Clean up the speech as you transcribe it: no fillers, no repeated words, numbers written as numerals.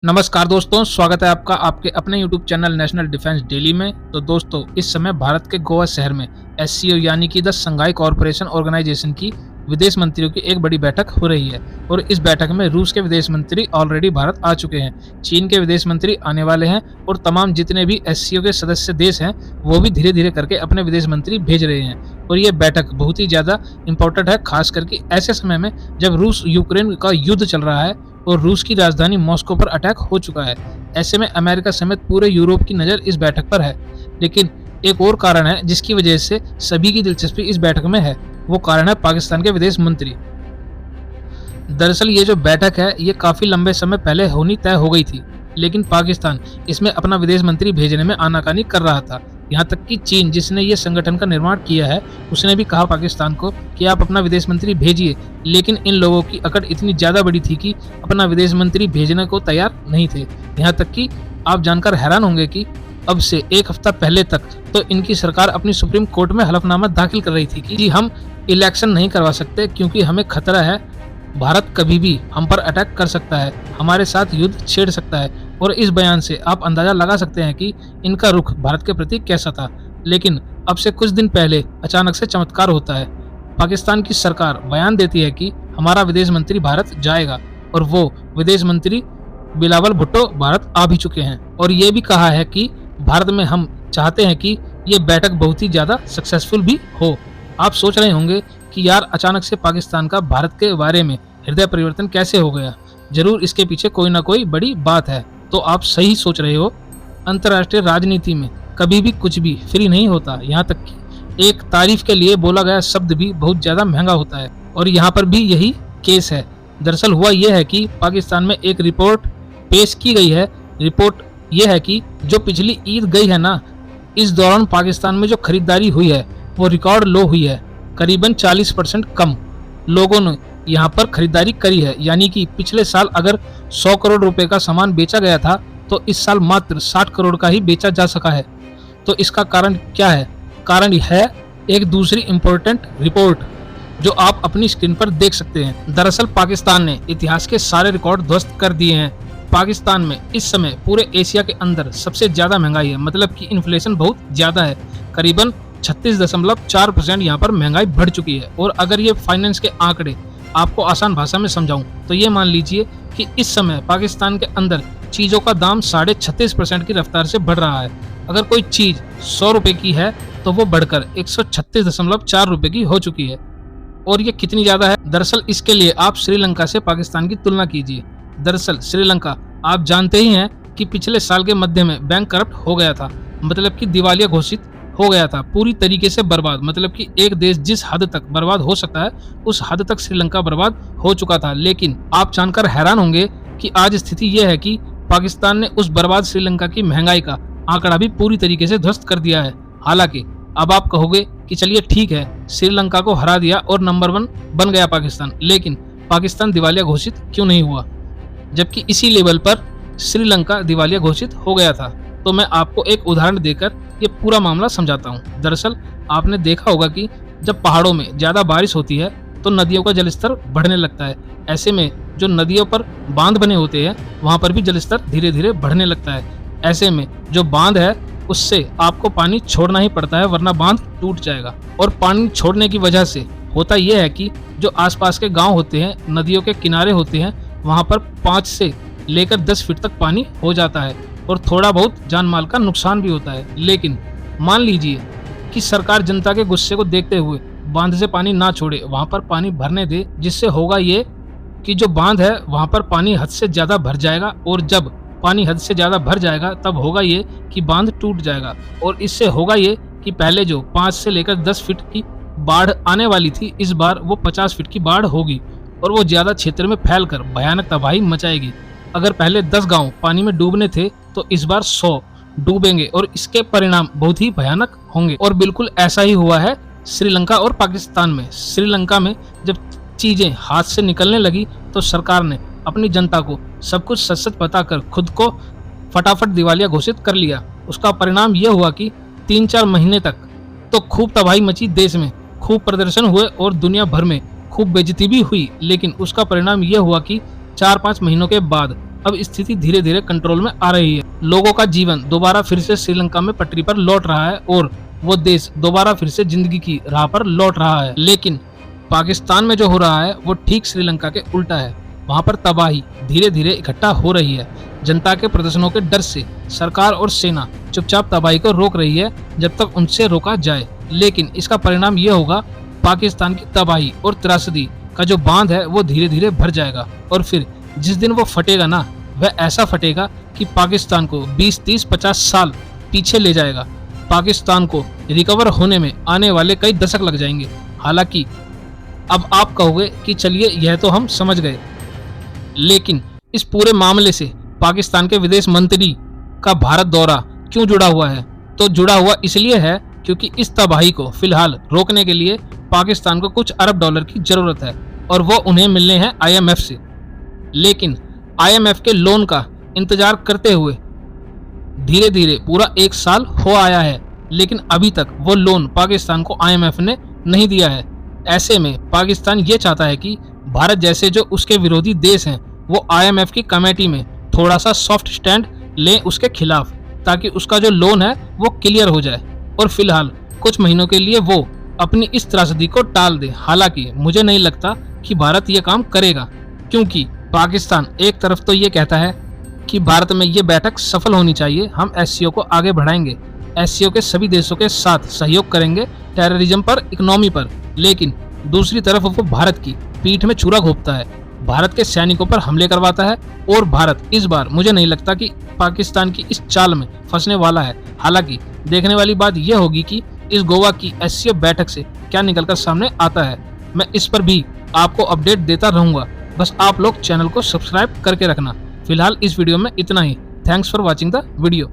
नमस्कार दोस्तों, स्वागत है आपका आपके अपने YouTube channel national defence daily में। तो दोस्तों, इस समय भारत के गोवा शहर में एससीओ यानी कि द संघाई कॉरपोरेशन ऑर्गेनाइजेशन की विदेश मंत्रियों की एक बड़ी बैठक हो रही है और इस बैठक में रूस के विदेश मंत्री ऑलरेडी भारत आ चुके हैं, चीन के विदेश मंत्री आने वाले हैं और तमाम जितने भी एससीओ के सदस्य देश हैं वो भी धीरे धीरे करके अपने विदेश मंत्री भेज रहे हैं। और ये बैठक बहुत ही ज़्यादा इम्पोर्टेंट है, खास करके ऐसे समय में जब रूस यूक्रेन का युद्ध चल रहा है और रूस की राजधानी मॉस्को पर अटैक हो चुका है। ऐसे में अमेरिका समेत पूरे यूरोप की नज़र इस बैठक पर है। लेकिन एक और कारण है जिसकी वजह से सभी की दिलचस्पी इस बैठक में है, वो कारण है पाकिस्तान के विदेश मंत्री। दरअसल ये जो बैठक है ये काफ़ी लंबे समय पहले होनी तय हो गई थी, लेकिन पाकिस्तान इसमें अपना विदेश मंत्री भेजने में आनाकानी कर रहा था। यहाँ तक कि चीन, जिसने ये संगठन का निर्माण किया है, उसने भी कहा पाकिस्तान को कि आप अपना विदेश मंत्री भेजिए, लेकिन इन लोगों की अकड़ इतनी ज़्यादा बड़ी थी कि अपना विदेश मंत्री भेजने को तैयार नहीं थे। यहाँ तक कि आप जानकर हैरान होंगे कि अब से एक हफ्ता पहले तक तो इनकी सरकार अपनी सुप्रीम कोर्ट में हलफनामा दाखिल कर रही थी कि हम इलेक्शन नहीं करवा सकते क्योंकि हमें खतरा है, भारत कभी भी हम पर अटैक कर सकता है, हमारे साथ युद्ध छेड़ सकता है। और इस बयान से आप अंदाजा लगा सकते हैं कि इनका रुख भारत के प्रति कैसा था। लेकिन अब से कुछ दिन पहले अचानक से चमत्कार होता है। पाकिस्तान की सरकार बयान देती है कि हमारा विदेश मंत्री भारत जाएगा और वो विदेश मंत्री बिलावल भुट्टो भारत आ भी चुके हैं। और ये भी कहा है कि भारत में हम चाहते हैं कि ये बैठक बहुत ही ज़्यादा सक्सेसफुल भी हो। आप सोच रहे होंगे कि यार अचानक से पाकिस्तान का भारत के बारे में हृदय परिवर्तन कैसे हो गया, जरूर इसके पीछे कोई ना कोई बड़ी बात है। तो आप सही सोच रहे हो। अंतर्राष्ट्रीय राजनीति में कभी भी कुछ भी फ्री नहीं होता, यहाँ तक कि एक तारीफ के लिए बोला गया शब्द भी बहुत ज़्यादा महंगा होता है और यहाँ पर भी यही केस है। दरअसल हुआ यह है कि पाकिस्तान में एक रिपोर्ट पेश की गई है। रिपोर्ट यह है कि जो पिछली ईद गई है ना, इस दौरान पाकिस्तान में जो खरीदारी हुई है वो रिकॉर्ड लो हुई है। करीबन 40% कम लोगों ने यहाँ पर खरीदारी करी है। यानी कि पिछले साल अगर 100 करोड़ रुपए का सामान बेचा गया था तो इस साल मात्र 60 करोड़ का ही बेचा जा सका है। तो इसका कारण क्या है? कारण है एक दूसरी इम्पोर्टेंट रिपोर्ट जो आप अपनी स्क्रीन पर देख सकते हैं। दरअसल पाकिस्तान ने इतिहास के सारे रिकॉर्ड ध्वस्त कर दिए हैं। पाकिस्तान में इस समय पूरे एशिया के अंदर सबसे ज्यादा महंगाई है, मतलब कि इन्फ्लेशन बहुत ज्यादा है। करीबन 36.4% यहाँ पर महंगाई बढ़ चुकी है। और अगर ये फाइनेंस के आंकड़े आपको आसान भाषा में समझाऊं तो ये मान लीजिए कि इस समय पाकिस्तान के अंदर चीज़ों का दाम 36.5% की रफ्तार से बढ़ रहा है। अगर कोई चीज़ 100 रुपये की है तो वो बढ़कर 136.4 रुपये की हो चुकी है। और ये कितनी ज़्यादा है? दरअसल इसके लिए आप श्रीलंका से पाकिस्तान की तुलना कीजिए। दरअसल श्रीलंका आप जानते ही हैं कि पिछले साल के मध्य में बैंक करप्ट हो गया था, मतलब कि दिवालिया घोषित हो गया था, पूरी तरीके से बर्बाद। मतलब कि एक देश जिस हद तक बर्बाद हो सकता है उस हद तक श्रीलंका बर्बाद हो चुका था। लेकिन आप जानकर हैरान होंगे कि आज स्थिति यह है कि पाकिस्तान ने उस बर्बाद श्रीलंका की महंगाई का आंकड़ा भी पूरी तरीके से ध्वस्त कर दिया है। हालांकि अब आप कहोगे कि चलिए ठीक है, श्रीलंका को हरा दिया और नंबर 1 बन गया पाकिस्तान, लेकिन पाकिस्तान दिवालिया घोषित क्यों नहीं हुआ जबकि इसी लेवल पर श्रीलंका दिवालिया घोषित हो गया था? तो मैं आपको एक उदाहरण देकर ये पूरा मामला समझाता हूँ। दरअसल आपने देखा होगा कि जब पहाड़ों में ज़्यादा बारिश होती है तो नदियों का जलस्तर बढ़ने लगता है। ऐसे में जो नदियों पर बांध बने होते हैं वहाँ पर भी जलस्तर धीरे धीरे बढ़ने लगता है। ऐसे में जो बांध है उससे आपको पानी छोड़ना ही पड़ता है, वरना बांध टूट जाएगा। और पानी छोड़ने की वजह से होता यह है कि जो आसपास के गाँव होते हैं, नदियों के किनारे होते हैं, वहाँ पर 5 से लेकर 10 फीट तक पानी हो जाता है और थोड़ा बहुत जान माल का नुकसान भी होता है। लेकिन मान लीजिए कि सरकार जनता के गुस्से को देखते हुए बांध से पानी ना छोड़े, वहां पर पानी भरने दे, जिससे होगा ये कि जो बांध है वहां पर पानी हद से ज्यादा भर जाएगा और जब पानी हद से ज्यादा भर जाएगा तब होगा ये कि बांध टूट जाएगा। और इससे होगा ये कि पहले जो 5 से लेकर 10 फीट की बाढ़ आने वाली थी, इस बार वो 50 फीट की बाढ़ होगी और वो ज्यादा क्षेत्र में फैलकर भयानक तबाही मचाएगी। अगर पहले 10 गांव पानी में डूबने थे तो इस बार 100 डूबेंगे और इसके परिणाम बहुत ही भयानक होंगे। और बिल्कुल ऐसा ही हुआ है श्रीलंका और पाकिस्तान में। श्रीलंका में जब चीजें हाथ से निकलने लगी तो सरकार ने अपनी जनता को सब कुछ सच सच बताकर खुद को फटाफट दिवालिया घोषित कर लिया। उसका परिणाम यह हुआ कि 3-4 महीने तक तो खूब तबाही मची, देश में खूब प्रदर्शन हुए और दुनिया भर में खूब बेइज्जती भी हुई। लेकिन उसका परिणाम यह हुआ कि 4-5 महीनों के बाद अब स्थिति धीरे धीरे कंट्रोल में आ रही है। लोगों का जीवन दोबारा फिर से श्रीलंका में पटरी पर लौट रहा है और वो देश दोबारा फिर से जिंदगी की राह पर लौट रहा है। लेकिन पाकिस्तान में जो हो रहा है वो ठीक श्रीलंका के उल्टा है। वहाँ पर तबाही धीरे धीरे इकट्ठा हो रही है। जनता के प्रदर्शनों के डर से सरकार और सेना चुपचाप तबाही को रोक रही है जब तक उनसे रोका जाए। लेकिन इसका परिणाम ये होगा, पाकिस्तान की तबाही और त्रासदी का जो बांध है वो धीरे धीरे भर जाएगा और फिर जिस दिन वो फटेगा ना, वह ऐसा फटेगा कि पाकिस्तान को 20, 30, 50 साल पीछे ले जाएगा। पाकिस्तान को रिकवर होने में आने वाले कई दशक लग जाएंगे। हालांकि अब आप कहोगे कि चलिए यह तो हम समझ गए, लेकिन इस पूरे मामले से पाकिस्तान के विदेश मंत्री का भारत दौरा क्यों जुड़ा हुआ है? तो जुड़ा हुआ इसलिए है क्योंकि इस तबाही को फिलहाल रोकने के लिए पाकिस्तान को कुछ अरब डॉलर की जरूरत है और वो उन्हें मिलने हैं IMF से। लेकिन IMF के लोन का इंतजार करते हुए धीरे धीरे पूरा 1 साल हो आया है, लेकिन अभी तक वो लोन पाकिस्तान को IMF ने नहीं दिया है। ऐसे में पाकिस्तान ये चाहता है कि भारत जैसे जो उसके विरोधी देश हैं वो IMF की कमेटी में थोड़ा सा सॉफ्ट स्टैंड लें उसके खिलाफ, ताकि उसका जो लोन है वो क्लियर हो जाए और फिलहाल कुछ महीनों के लिए वो अपनी इस त्रासदी को टाल दे। हालांकि मुझे नहीं लगता कि भारत ये काम करेगा, क्योंकि पाकिस्तान एक तरफ तो ये कहता है कि भारत में ये बैठक सफल होनी चाहिए, हम SCO को आगे बढ़ाएंगे, SCO के सभी देशों के साथ सहयोग करेंगे टेररिज्म पर, इकोनॉमी पर, लेकिन दूसरी तरफ वो भारत की पीठ में छुरा घोंपता है, भारत के सैनिकों पर हमले करवाता है और भारत इस बार मुझे नहीं लगता कि पाकिस्तान की इस चाल में फंसने वाला है। हालांकि देखने वाली बात यह होगी कि इस गोवा की SCO बैठक से क्या निकलकर सामने आता है। मैं इस पर भी आपको अपडेट देता रहूंगा, बस आप लोग चैनल को सब्सक्राइब करके रखना। फिलहाल इस वीडियो में इतना ही। Thanks for watching the video.